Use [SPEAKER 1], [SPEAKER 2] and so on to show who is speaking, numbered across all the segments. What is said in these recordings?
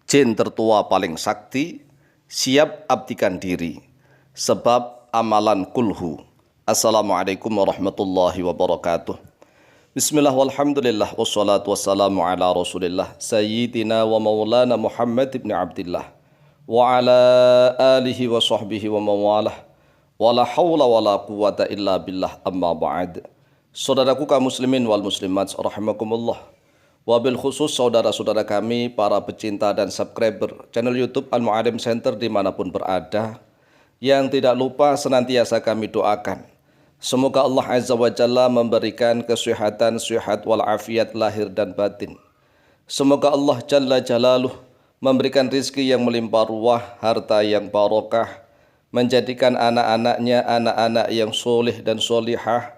[SPEAKER 1] Jin tertua paling sakti, siap abdikan diri, sebab amalan kulhu. Assalamualaikum warahmatullahi wabarakatuh. Bismillah walhamdulillah wassalatu wassalamu ala rasulillah Sayyidina wa maulana Muhammad ibn Abdillah wa ala alihi wa sahbihi wa mawalah wa la hawla wa la quwata illa billah amma ba'd. Saudaraku kaum muslimin wal muslimat rahimakumullah. Wabil khusus saudara-saudara kami, para pecinta dan subscriber channel YouTube Al-Mu'alim Center dimanapun berada, yang tidak lupa senantiasa kami doakan. Semoga Allah Azza wa Jalla memberikan kesehatan, sehat walafiat lahir dan batin. Semoga Allah Jalla Jalaluh memberikan rizki yang melimpah ruah, harta yang barokah, menjadikan anak-anaknya anak-anak yang soleh dan solihah,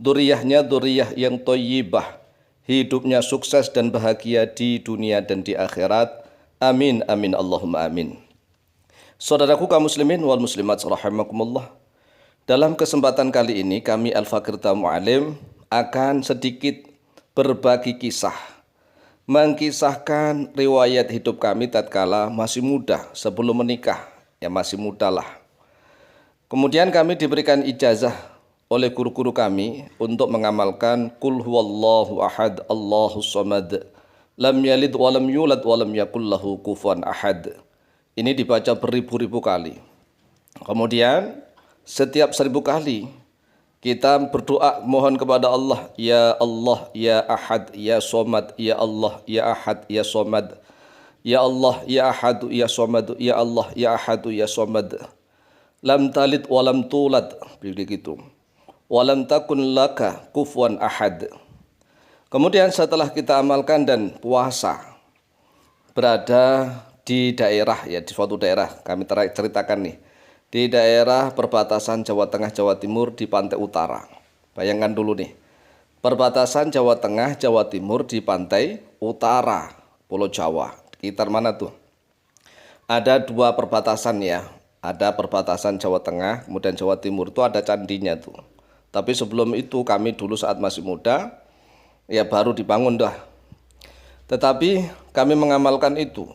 [SPEAKER 1] duriyahnya duriyah yang thayyibah, hidupnya sukses dan bahagia di dunia dan di akhirat. Amin, amin, Allahumma amin. Saudaraku kaum muslimin wal muslimat rahimakumullah. Dalam kesempatan kali ini kami Al-Fakir Mu'alim akan sedikit berbagi kisah, mengkisahkan riwayat hidup kami tatkala masih muda, sebelum menikah, ya masih muda lah. Kemudian kami diberikan ijazah oleh guru-guru kami untuk mengamalkan Qul huwallahu ahad Allahus samad lam yalid wa lam yulad wa lam yakul lahu kufuwan ahad. Ini dibaca beribu-ribu kali. Kemudian setiap 1000 kali kita berdoa mohon kepada Allah, ya Allah, ya Ahad, ya Somad, ya Allah, ya Ahad, ya Somad, ya Allah, ya Ahad, ya Somad, ya Allah, ya Ahad, ya Somad, lam talid wa lam tulad, begitu. Walam takun laka kufuwan ahad. Kemudian setelah kita amalkan dan puasa, berada di daerah, ya di suatu daerah, kami ceritakan nih, di daerah perbatasan Jawa Tengah Jawa Timur di pantai utara. Bayangkan dulu nih, perbatasan Jawa Tengah Jawa Timur di pantai utara Pulau Jawa. Sekitar mana tuh? Ada 2 perbatasan ya, ada perbatasan Jawa Tengah kemudian Jawa Timur, itu ada candinya tuh. Tapi sebelum itu kami dulu saat masih muda, ya baru dibangun dah. Tetapi kami mengamalkan itu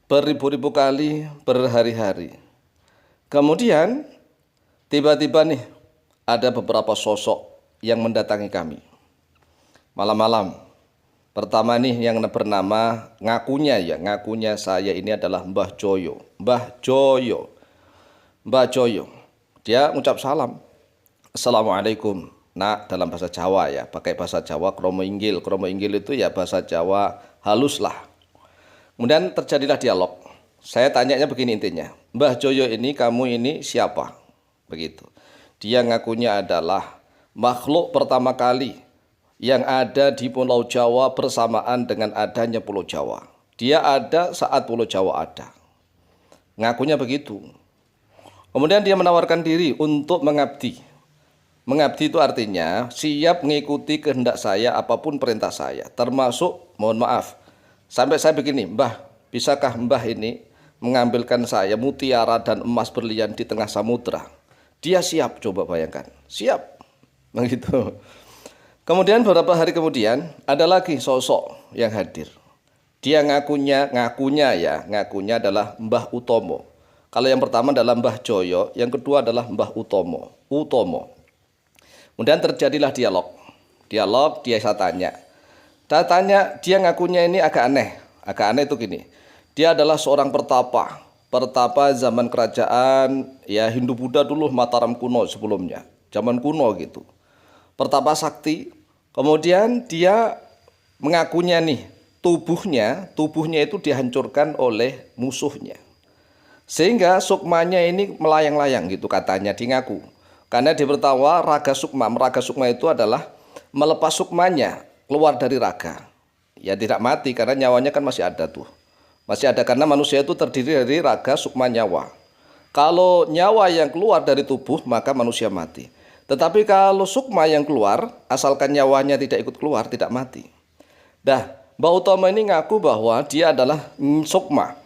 [SPEAKER 1] beribu-ribu kali, berhari-hari. Kemudian tiba-tiba nih ada beberapa sosok yang mendatangi kami malam-malam. Pertama nih yang bernama, ngakunya saya ini adalah Mbah Joyo. Mbah Joyo. Dia ngucap salam. Assalamualaikum, nak, dalam bahasa Jawa ya, pakai bahasa Jawa kromo inggil. Kromo inggil itu ya bahasa Jawa halus lah. Kemudian terjadilah dialog. Saya tanyanya begini intinya, Mbah Joyo ini, kamu ini siapa? Begitu. Dia ngakunya adalah makhluk pertama kali yang ada di Pulau Jawa bersamaan dengan adanya Pulau Jawa. Dia ada saat Pulau Jawa ada. Ngakunya begitu. Kemudian dia menawarkan diri untuk mengabdi. Mengabdi itu artinya siap mengikuti kehendak saya apapun perintah saya, termasuk mohon maaf sampai saya begini, Mbah, bisakah Mbah ini mengambilkan saya mutiara dan emas berlian di tengah samudra? Dia siap, coba bayangkan, siap begitu. Kemudian beberapa hari kemudian ada lagi sosok yang hadir. Dia ngakunya adalah Mbah Utomo. Kalau yang pertama adalah Mbah Joyo, yang kedua adalah Mbah Utomo. Kemudian terjadilah dialog, saya tanya, dia ngakunya ini agak aneh itu gini, dia adalah seorang pertapa zaman kerajaan ya Hindu-Buddha dulu, Mataram kuno sebelumnya, zaman kuno gitu, pertapa sakti. Kemudian dia mengakunya nih, tubuhnya itu dihancurkan oleh musuhnya, sehingga sukmanya ini melayang-layang gitu katanya, dia ngaku. Karena dia bertawa meraga sukma itu adalah melepas sukmanya keluar dari raga. Ya tidak mati karena nyawanya kan masih ada tuh. Masih ada karena manusia itu terdiri dari raga, sukma, nyawa. Kalau nyawa yang keluar dari tubuh maka manusia mati. Tetapi kalau sukma yang keluar, asalkan nyawanya tidak ikut keluar, tidak mati. Mbah Utomo ini ngaku bahwa dia adalah sukma.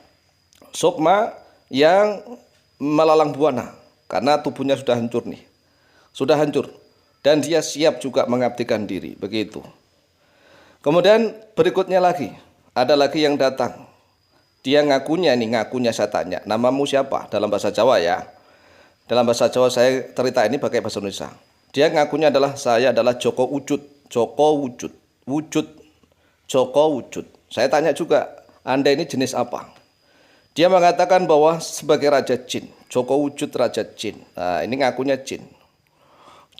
[SPEAKER 1] Sukma yang melalang buana karena tubuhnya sudah hancur nih. Sudah hancur dan dia siap juga mengabdikan diri, begitu. Kemudian berikutnya lagi, ada lagi yang datang. Dia ngakunya saya tanya, namamu siapa? Dalam bahasa Jawa ya. Dalam bahasa Jawa saya cerita ini pakai bahasa Indonesia. Dia ngakunya saya adalah Joko Wujud. Joko Wujud. Wujud. Joko Wujud. Saya tanya juga, Anda ini jenis apa? Dia mengatakan bahwa sebagai Raja Jin. Joko Wujud Raja Jin. Nah, ini ngakunya Jin.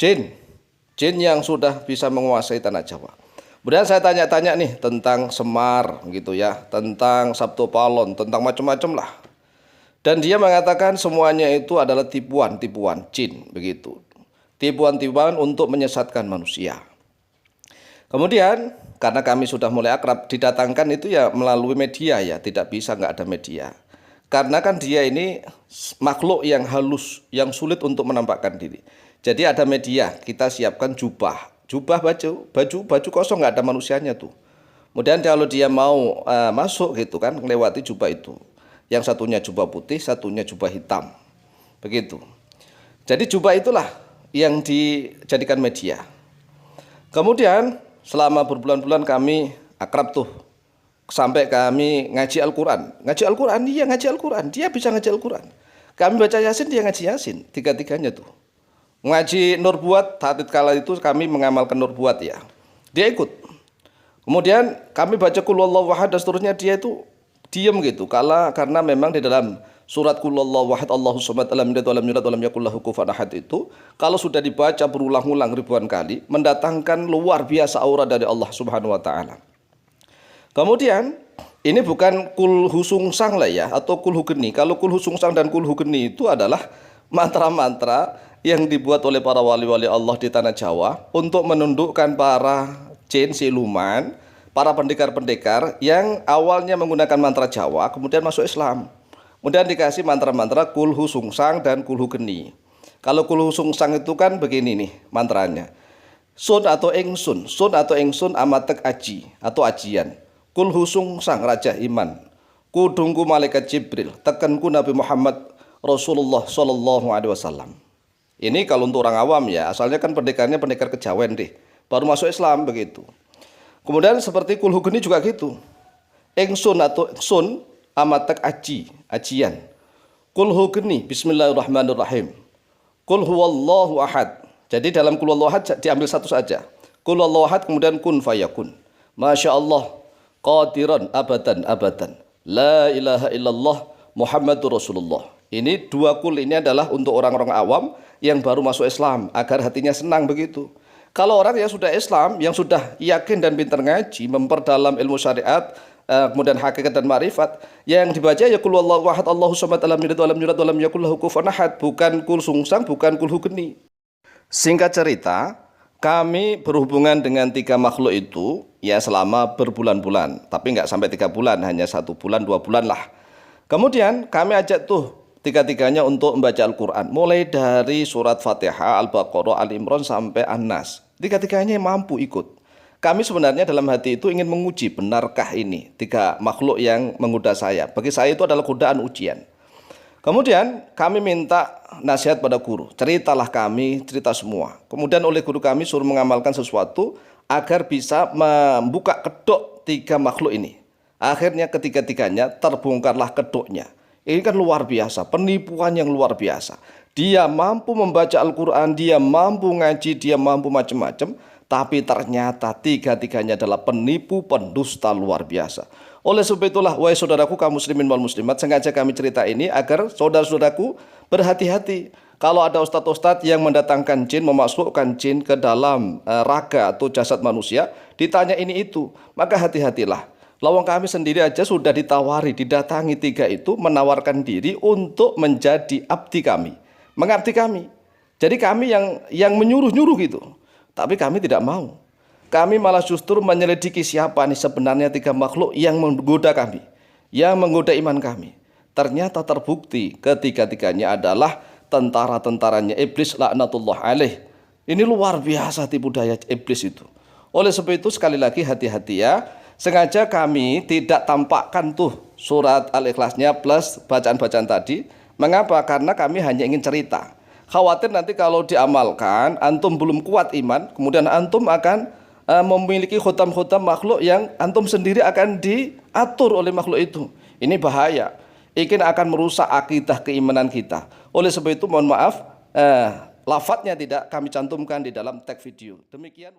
[SPEAKER 1] Jin yang sudah bisa menguasai tanah Jawa. Kemudian saya tanya-tanya nih tentang Semar gitu ya, tentang Sabto Palon, tentang macam-macam lah. Dan dia mengatakan semuanya itu adalah tipuan-tipuan jin begitu. Tipuan-tipuan untuk menyesatkan manusia. Kemudian karena kami sudah mulai akrab, didatangkan itu ya melalui media ya, tidak bisa nggak ada media. Karena kan dia ini makhluk yang halus, yang sulit untuk menampakkan diri. Jadi ada media, kita siapkan jubah baju kosong, nggak ada manusianya tuh. Kemudian kalau dia mau masuk gitu kan, melewati jubah itu. Yang satunya jubah putih, satunya jubah hitam. Begitu. Jadi jubah itulah yang dijadikan media. Kemudian selama berbulan-bulan kami akrab tuh. Sampai kami ngaji Al-Quran. Ngaji Al-Quran, iya ngaji Al-Quran. Dia bisa ngaji Al-Quran. Kami baca Yasin, dia ngaji Yasin. Tiga-tiganya tuh. Ngaji Nurbuat, tatkala itu kami mengamalkan Nurbuat ya. Dia ikut. Kemudian kami baca Qul Huwallahu Ahad dan seterusnya, dia itu diam gitu. Karena memang di dalam surat Qul Huwallahu Ahad Allahus Samad lam yalid walam yulad walam yakul lahu kufuwan ahad itu, kalau sudah dibaca berulang-ulang ribuan kali, mendatangkan luar biasa aura dari Allah Subhanahu wa taala. Kemudian ini bukan kulhu sungsang lah ya, atau kulhu geni. Kalau kulhu sungsang dan kulhu geni itu adalah mantra-mantra yang dibuat oleh para wali-wali Allah di tanah Jawa untuk menundukkan para jin siluman, para pendekar-pendekar yang awalnya menggunakan mantra Jawa kemudian masuk Islam. Kemudian dikasih mantra-mantra kulhu sungsang dan kulhu geni. Kalau kulhu sungsang itu kan begini nih mantranya. Sun atau engsun amatek aji atau ajian. Kulhu sungsang Raja Iman. Kudungku malaikat Jibril, tekanku Nabi Muhammad Rasulullah Shallallahu alaihi wasallam. Ini kalau untuk orang awam ya, asalnya kan pendekarnya pendekar kejawen deh, baru masuk Islam begitu. Kemudian seperti kulhu geni juga gitu. Engsun atau sun amatek ajian. Kulhu geni bismillahirrahmanirrahim. Qul huwallahu ahad. Jadi dalam qul huwallahu ahad diambil satu saja. Qul huwallahu ahad kemudian kun fayakun. Masya Allah qadiran abadan. La ilaha illallah Muhammadur Rasulullah. Ini dua kul ini adalah untuk orang-orang awam yang baru masuk Islam agar hatinya senang begitu. Kalau orang yang sudah Islam, yang sudah yakin dan pintar ngaji, memperdalam ilmu syariat, kemudian hakikat dan ma'rifat, yang dibaca ya qul huwallahu ahad Allahus samad lam yalid walam yulad walam yakul lahu kufuwan ahad, bukan kul sungsang, bukan kul hugeni. Singkat cerita, kami berhubungan dengan tiga makhluk itu ya selama berbulan-bulan, tapi nggak sampai 3 bulan, hanya 1 bulan 2 bulan lah. Kemudian kami ajak tuh tiga-tiganya untuk membaca Al-Quran. Mulai dari surat Fatihah, Al-Baqarah, Al-Imran sampai An-Nas. Tiga-tiganya mampu ikut. Kami sebenarnya dalam hati itu ingin menguji benarkah ini tiga makhluk yang menggoda saya. Bagi saya itu adalah godaan ujian. Kemudian kami minta nasihat pada guru. Ceritalah kami, cerita semua. Kemudian oleh guru kami suruh mengamalkan sesuatu agar bisa membuka kedok tiga makhluk ini. Akhirnya ketiga-tiganya terbongkarlah kedoknya. Ini kan luar biasa, penipuan yang luar biasa. Dia mampu membaca Al-Quran, dia mampu ngaji, dia mampu macam-macam. Tapi ternyata tiga-tiganya adalah penipu, pendusta luar biasa. Oleh sebab itulah, wahai saudaraku kaum muslimin wal muslimat, sengaja kami cerita ini agar saudara-saudaraku berhati-hati. Kalau ada ustadz-ustadz yang mendatangkan jin, memasukkan jin ke dalam raga atau jasad manusia, ditanya ini itu, maka hati-hatilah. Lawang kami sendiri aja sudah ditawari, didatangi tiga itu, menawarkan diri untuk menjadi abdi kami, mengabdi kami. Jadi kami yang menyuruh-nyuruh gitu. Tapi kami tidak mau. Kami malah justru menyelidiki siapa nih sebenarnya tiga makhluk yang menggoda kami, yang menggoda iman kami. Ternyata terbukti ketiga-tiganya adalah tentara-tentaranya iblis laknatullah alaih. Ini luar biasa tipu daya iblis itu. Oleh sebab itu sekali lagi hati-hati ya. Sengaja kami tidak tampakkan tuh surat Al-Ikhlasnya plus bacaan-bacaan tadi. Mengapa? Karena kami hanya ingin cerita. Khawatir nanti kalau diamalkan, antum belum kuat iman, kemudian antum akan memiliki khutam-khutam makhluk yang antum sendiri akan diatur oleh makhluk itu. Ini bahaya. Ini akan merusak akidah keimanan kita. Oleh sebab itu mohon maaf, lafadznya tidak kami cantumkan di dalam tag video. Demikian.